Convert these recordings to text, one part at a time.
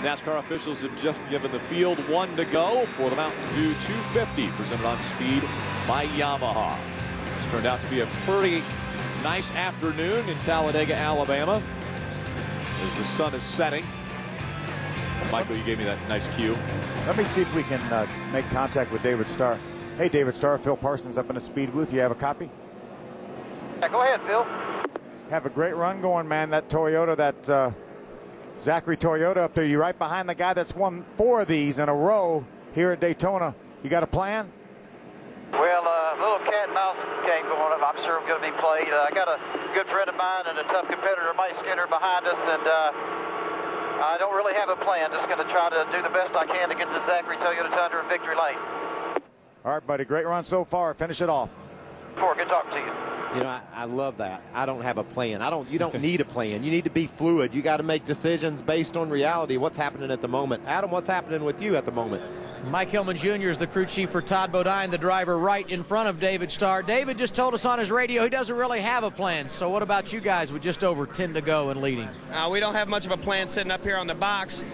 NASCAR officials have just given the field 1 to go for the Mountain Dew 250 presented on Speed by Yamaha. It's turned out to be a pretty nice afternoon in Talladega, Alabama, as the sun is setting. Michael, you gave me that nice cue. Let me see if we can make contact with David Starr. Hey, David Starr, Phil Parsons up in the speed booth. You have a copy? Yeah, go ahead, Phil. Have a great run going, man. That Toyota, that Zachary Toyota up there. You're right behind the guy that's won 4 of these in a row here at Daytona. You got a plan? Well, a little cat and mouse game going on. I'm sure I'm going to be played. I got a good friend of mine and a tough competitor, Mike Skinner, behind us, and I don't really have a plan. Just going to try to do the best I can to get the Zachary Toyota Tundra in victory lane. All right, buddy. Great run so far. Finish it off. Good talking to you. You know, I love that. I don't have a plan. You don't need a plan. You need to be fluid. You got to make decisions based on reality. What's happening at the moment? Adam, what's happening with you at the moment? Mike Hillman Jr. is the crew chief for Todd Bodine, the driver right in front of David Starr. David just told us on his radio he doesn't really have a plan. So what about you guys with just over 10 to go and leading? We don't have much of a plan sitting up here on the box.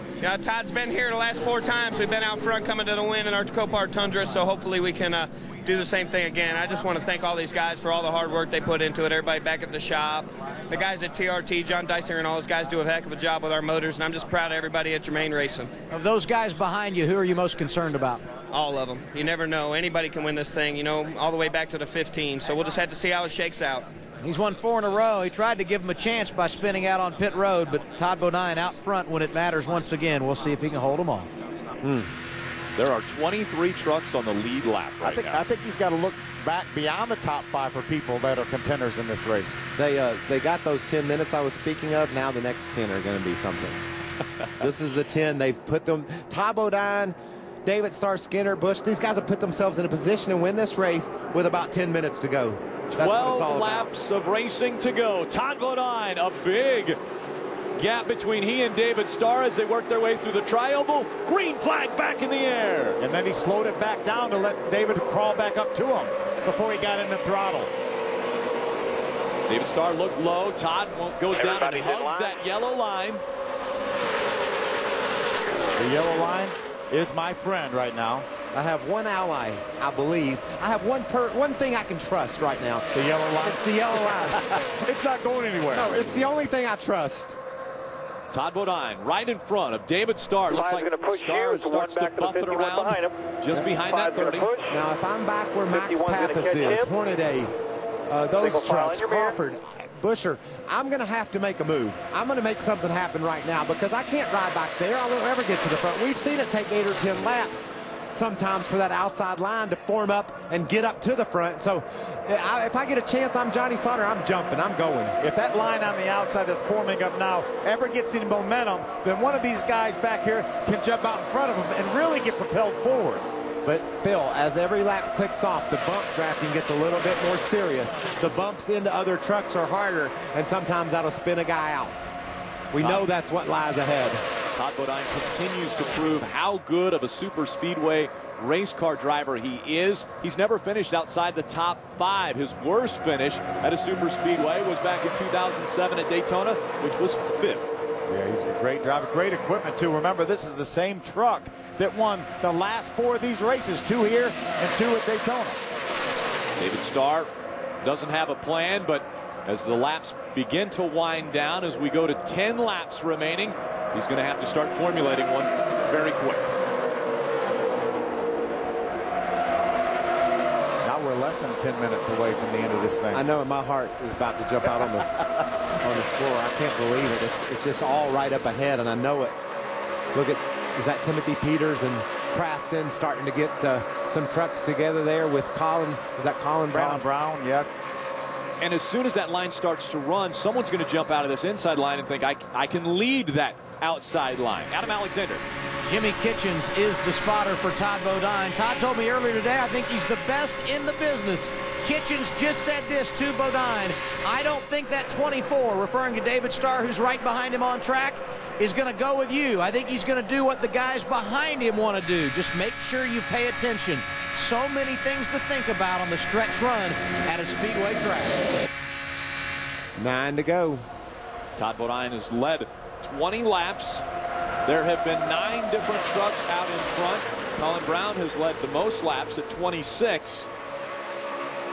Todd's been here the last 4 times. We've been out front coming to the win in our Copart Tundra, so hopefully we can do the same thing again. I just want to thank all these guys for all the hard work they put into it, everybody back at the shop. The guys at TRT, John Dysinger and all those guys do a heck of a job with our motors, and I'm just proud of everybody at Germain Racing. Of those guys behind you, who are you most concerned about? All of them. You never know. Anybody can win this thing, you know, all the way back to the 15. So we'll just have to see how it shakes out. He's won 4 in a row. He tried to give him a chance by spinning out on pit road, but Todd Bodine out front when it matters once again. We'll see if he can hold him off. There are 23 trucks on the lead lap right now. I think he's got to look back beyond the top 5 for people that are contenders in this race. They got those 10 minutes I was speaking of. Now the next 10 are going to be something. This is the 10. They've put them. Todd Bodine, David Starr, Skinner, Busch, these guys have put themselves in a position to win this race with about 10 minutes to go. That's 12 laps of racing to go. Todd Bodine, a big gap between he and David Starr as they work their way through the tri-oval. Green flag back in the air. And then he slowed it back down to let David crawl back up to him before he got in the throttle. David Starr looked low. Todd goes down and hugs that yellow line. The yellow line is my friend right now. I have one ally, I believe. I have one thing I can trust right now. The yellow line? It's the yellow line. It's not going anywhere. No, it's the only thing I trust. Todd Bodine right in front of David Starr. Looks like Starr starts to buff it around just behind that 30. Now, if I'm back where Max Pappas is, Hornaday, those trucks, Crawford, Buscher, I'm going to have to make a move. I'm going to make something happen right now because I can't ride back there. I won't ever get to the front. We've seen it take 8 or 10 laps sometimes for that outside line to form up and get up to the front. So if I get a chance, I'm Johnny Sauter, I'm jumping, I'm going. If that line on the outside that's forming up now ever gets any momentum, then one of these guys back here can jump out in front of him and really get propelled forward. But Phil, as every lap clicks off, the bump drafting gets a little bit more serious. The bumps into other trucks are harder, and sometimes that'll spin a guy out. We know that's what lies ahead. Todd Bodine continues to prove how good of a super speedway race car driver he is. He's never finished outside the top 5. His worst finish at a super speedway was back in 2007 at Daytona, which was 5th. Yeah, he's a great driver, great equipment too. Remember, this is the same truck that won the last 4 of these races, 2 here and 2 at Daytona. David Starr doesn't have a plan, but as the laps begin to wind down, as we go to 10 laps remaining, he's going to have to start formulating one very quick. Now we're less than 10 minutes away from the end of this thing. I know, and my heart is about to jump out on the floor. I can't believe it. It's just all right up ahead, and I know it. Look at, is that Timothy Peters and Crafton starting to get some trucks together there with Colin? Is that Colin Brown? Colin Brown, yeah. And as soon as that line starts to run, someone's going to jump out of this inside line and think, I can lead that outside line. Adam Alexander. Jimmy Kitchens is the spotter for Todd Bodine. Todd told me earlier today, I think he's the best in the business. Kitchens just said this to Bodine. I don't think that 24, referring to David Starr, who's right behind him on track, is going to go with you. I think he's going to do what the guys behind him want to do. Just make sure you pay attention. So many things to think about on the stretch run at a speedway track. 9 to go. Todd Bodine has led 20 laps. There have been 9 different trucks out in front. Colin Brown has led the most laps at 26.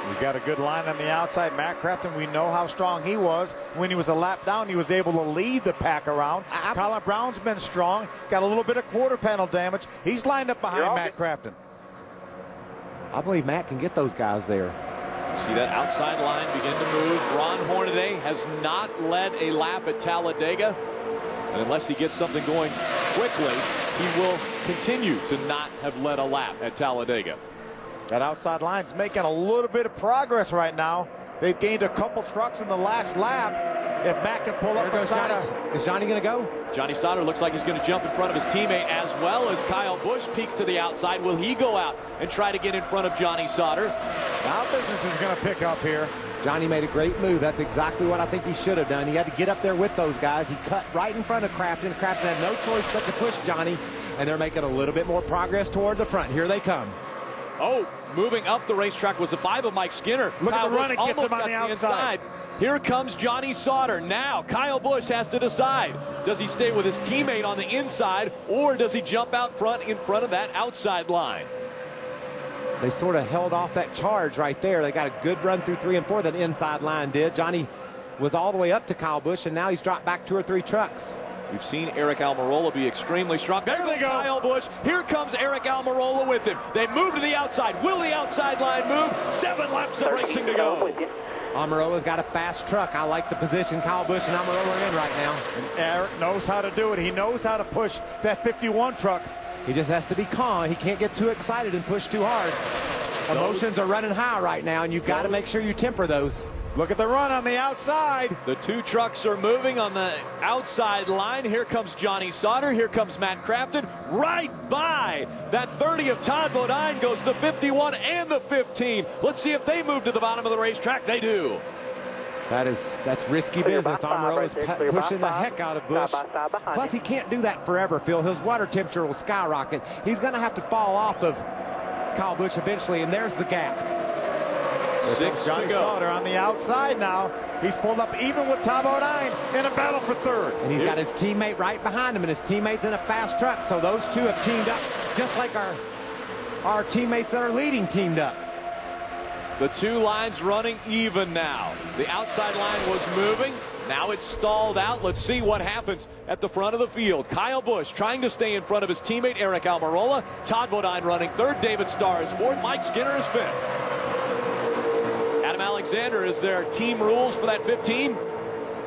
We got a good line on the outside. Matt Crafton, we know how strong he was. When he was a lap down, he was able to lead the pack around. Colin Brown's been strong. Got a little bit of quarter panel damage. He's lined up behind Matt Crafton. I believe Matt can get those guys there. See that outside line begin to move. Ron Hornaday has not led a lap at Talladega. And unless he gets something going quickly, he will continue to not have led a lap at Talladega. That outside line's making a little bit of progress right now. They've gained a couple trucks in the last lap. If Matt can pull up beside Is Johnny going to go? Johnny Stoddard looks like he's going to jump in front of his teammate, as well as Kyle Busch peeks to the outside. Will he go out and try to get in front of Johnny Stoddard? Now business is going to pick up here. Johnny made a great move. That's exactly what I think he should have done. He had to get up there with those guys. He cut right in front of Crafton. Crafton had no choice but to push Johnny, and they're making a little bit more progress toward the front. Here they come. Oh, moving up the racetrack was the 5 of Mike Skinner. Look Kyle at the run, it Busch gets him on the outside. Here comes Johnny Sauter. Now Kyle Busch has to decide. Does he stay with his teammate on the inside, or does he jump out front in front of that outside line? They sort of held off that charge right there. They got a good run through 3 and 4. That inside line did. Johnny was all the way up to Kyle Busch, and now he's dropped back 2 or 3 trucks. We've seen Eric Almirola be extremely strong. There they go. Kyle Busch. Here comes Eric Almirola with him. They move to the outside. Will the outside line move? 7 laps of racing to go. Almirola's got a fast truck. I like the position Kyle Busch and Almirola are in right now. And Eric knows how to do it. He knows how to push that 51 truck. He just has to be calm. He can't get too excited and push too hard. Emotions are running high right now, and you've got to make sure you temper those. Look at the run on the outside. The 2 trucks are moving on the outside line. Here comes Johnny Sauter. Here comes Matt Crafton. Right by that 30 of Todd Bodine goes the 51 and the 15. Let's see if they move to the bottom of the racetrack. They do. That's risky business. Almirola's pushing the heck out of Busch. Plus, he can't do that forever, Phil. His water temperature will skyrocket. He's going to have to fall off of Kyle Busch eventually, and there's the gap. 6 Johnny to go. Sauter on the outside now. He's pulled up even with Todd Bodine in a battle for 3rd. And he's got his teammate right behind him, and his teammate's in a fast truck. So those 2 have teamed up, just like our teammates that are leading teamed up. The 2 lines running even now. The outside line was moving. Now it's stalled out. Let's see what happens at the front of the field. Kyle Busch trying to stay in front of his teammate Eric Almirola. Todd Bodine running 3rd. David Starr is 4th. Mike Skinner is 5th. Adam Alexander, is there team rules for that 15?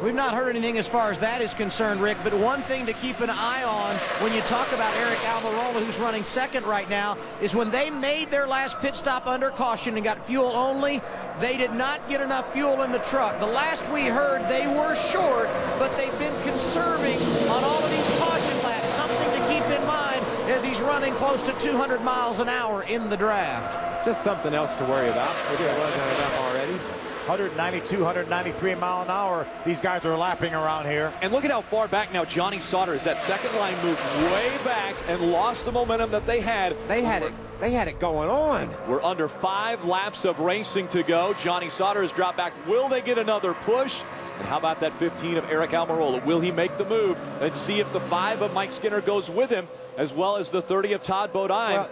We've not heard anything as far as that is concerned, Rick, but one thing to keep an eye on when you talk about Eric Almirola, who's running 2nd right now, is when they made their last pit stop under caution and got fuel only, they did not get enough fuel in the truck. The last we heard, they were short, but they've been conserving on all of these caution laps. Something to keep in mind as he's running close to 200 miles an hour in the draft. Just something else to worry about. If it wasn't enough already. 192, 193 mile an hour. These guys are lapping around here. And look at how far back now Johnny Sauter is. That 2nd line moved way back and lost the momentum that they had. They had it going on. We're under 5 laps of racing to go. Johnny Sauter has dropped back. Will they get another push? And how about that 15 of Eric Almirola? Will he make the move? Let's see if the 5 of Mike Skinner goes with him, as well as the 30 of Todd Bodine. Well,